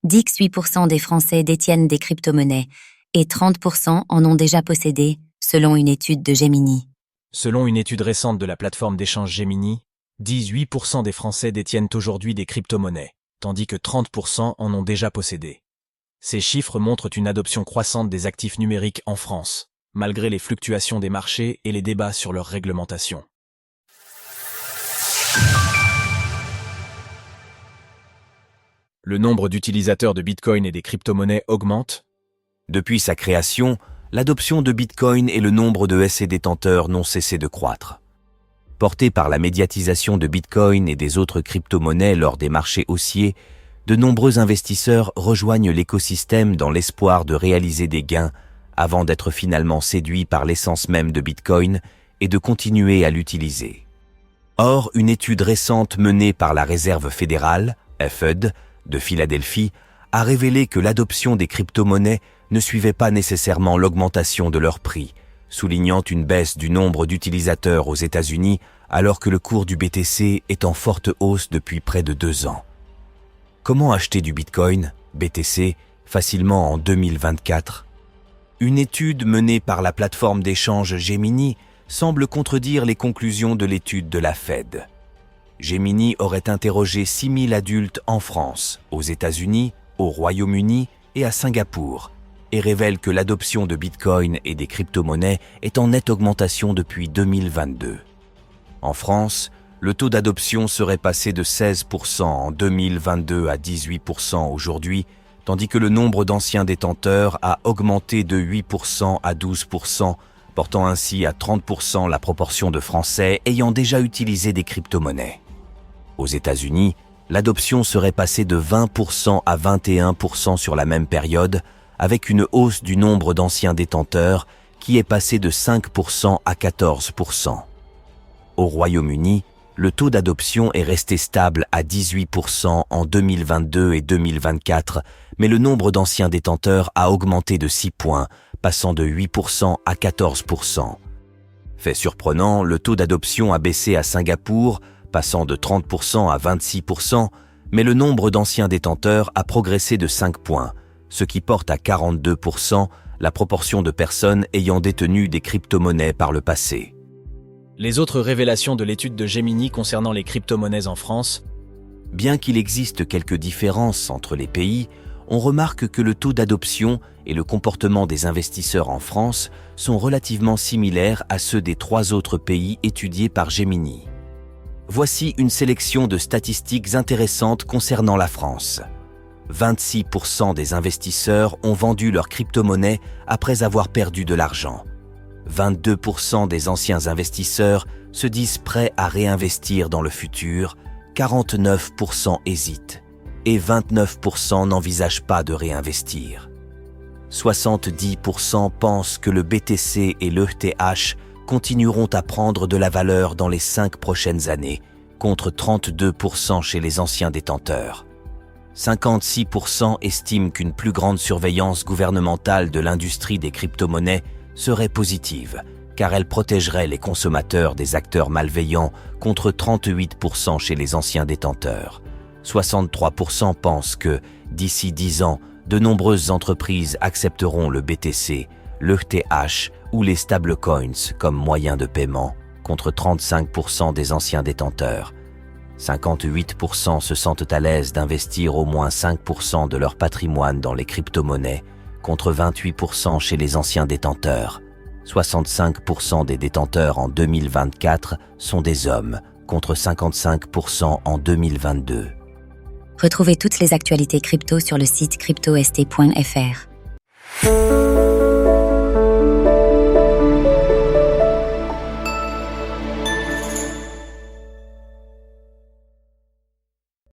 18% des Français détiennent des crypto-monnaies et 30% en ont déjà possédé, selon une étude de Gemini. Selon une étude récente de la plateforme d'échange Gemini, 18% des Français détiennent aujourd'hui des crypto-monnaies, tandis que 30% en ont déjà possédé. Ces chiffres montrent une adoption croissante des actifs numériques en France, malgré les fluctuations des marchés et les débats sur leur réglementation. Le nombre d'utilisateurs de Bitcoin et des crypto-monnaies augmente. Depuis sa création, l'adoption de Bitcoin et le nombre de ses détenteurs n'ont cessé de croître. Portés par la médiatisation de Bitcoin et des autres crypto-monnaies lors des marchés haussiers, de nombreux investisseurs rejoignent l'écosystème dans l'espoir de réaliser des gains avant d'être finalement séduits par l'essence même de Bitcoin et de continuer à l'utiliser. Or, une étude récente menée par la Réserve fédérale, FED, de Philadelphie, a révélé que l'adoption des crypto-monnaies ne suivait pas nécessairement l'augmentation de leur prix, soulignant une baisse du nombre d'utilisateurs aux États-Unis alors que le cours du BTC est en forte hausse depuis près de 2 ans. Comment acheter du Bitcoin, BTC, facilement en 2024 ? Une étude menée par la plateforme d'échange Gemini semble contredire les conclusions de l'étude de la Fed. Gemini aurait interrogé 6000 adultes en France, aux États-Unis, au Royaume-Uni et à Singapour, et révèle que l'adoption de Bitcoin et des crypto-monnaies est en nette augmentation depuis 2022. En France, le taux d'adoption serait passé de 16% en 2022 à 18% aujourd'hui, tandis que le nombre d'anciens détenteurs a augmenté de 8% à 12%, portant ainsi à 30% la proportion de Français ayant déjà utilisé des crypto-monnaies. Aux États-Unis, l'adoption serait passée de 20% à 21% sur la même période, avec une hausse du nombre d'anciens détenteurs qui est passé de 5% à 14%. Au Royaume-Uni, le taux d'adoption est resté stable à 18% en 2022 et 2024, mais le nombre d'anciens détenteurs a augmenté de 6 points, passant de 8% à 14%. Fait surprenant, le taux d'adoption a baissé à Singapour, passant de 30% à 26%, mais le nombre d'anciens détenteurs a progressé de 5 points, ce qui porte à 42% la proportion de personnes ayant détenu des crypto-monnaies par le passé. Les autres révélations de l'étude de Gemini concernant les crypto-monnaies en France. Bien qu'il existe quelques différences entre les pays, on remarque que le taux d'adoption et le comportement des investisseurs en France sont relativement similaires à ceux des 3 autres pays étudiés par Gemini. Voici une sélection de statistiques intéressantes concernant la France. 26% des investisseurs ont vendu leurs crypto-monnaies après avoir perdu de l'argent. 22% des anciens investisseurs se disent prêts à réinvestir dans le futur, 49% hésitent et 29% n'envisagent pas de réinvestir. 70% pensent que le BTC et l'ETH continueront à prendre de la valeur dans les 5 prochaines années, contre 32% chez les anciens détenteurs. 56% estiment qu'une plus grande surveillance gouvernementale de l'industrie des crypto-monnaies serait positive, car elle protégerait les consommateurs des acteurs malveillants contre 38% chez les anciens détenteurs. 63% pensent que, d'ici 10 ans, de nombreuses entreprises accepteront le BTC, l'ETH ou les stablecoins comme moyen de paiement, contre 35% des anciens détenteurs. 58% se sentent à l'aise d'investir au moins 5% de leur patrimoine dans les crypto-monnaies, contre 28% chez les anciens détenteurs. 65% des détenteurs en 2024 sont des hommes, contre 55% en 2022. Retrouvez toutes les actualités crypto sur le site cryptost.fr.